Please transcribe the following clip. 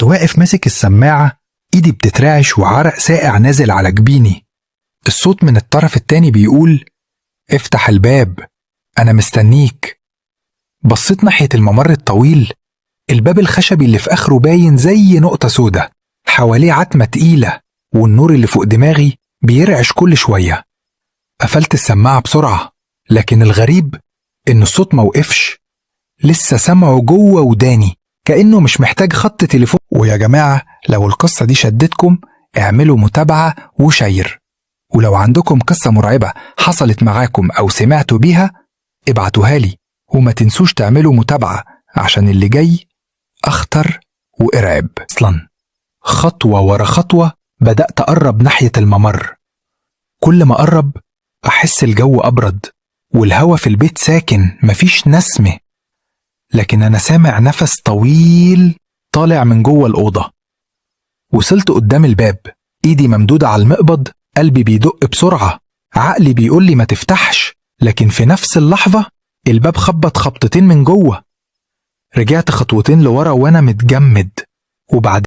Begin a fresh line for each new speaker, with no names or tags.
كنت واقف ماسك السماعة، إيدي بتترعش وعرق ساقع نازل على جبيني. الصوت من الطرف التاني بيقول: افتح الباب، أنا مستنيك. بصيت ناحية الممر الطويل، الباب الخشبي اللي في آخره باين زي نقطة سودة، حواليه عتمة تقيلة، والنور اللي فوق دماغي بيرعش كل شوية. قفلت السماعة بسرعة، لكن الغريب إن الصوت موقفش، لسه سمعه جوه وداني كأنه مش محتاج خط تليفون. ويا جماعة، لو القصة دي شدتكم اعملوا متابعة وشير، ولو عندكم قصة مرعبة حصلت معاكم أو سمعتوا بيها ابعتوها لي، وما تنسوش تعملوا متابعة عشان اللي جاي أخطر وإرعب. أصلا خطوة ورا خطوة بدأت أقرب ناحية الممر. كل ما أقرب أحس الجو أبرد، والهوا في البيت ساكن، مفيش نسمة، لكن أنا سامع نفس طويل طالع من جوه الأوضة. وصلت قدام الباب، إيدي ممدودة على المقبض، قلبي بيدق بسرعة، عقلي بيقول لي ما تفتحش، لكن في نفس اللحظة الباب خبط خبطتين من جوه. رجعت خطوتين لورا وأنا متجمد، وبعد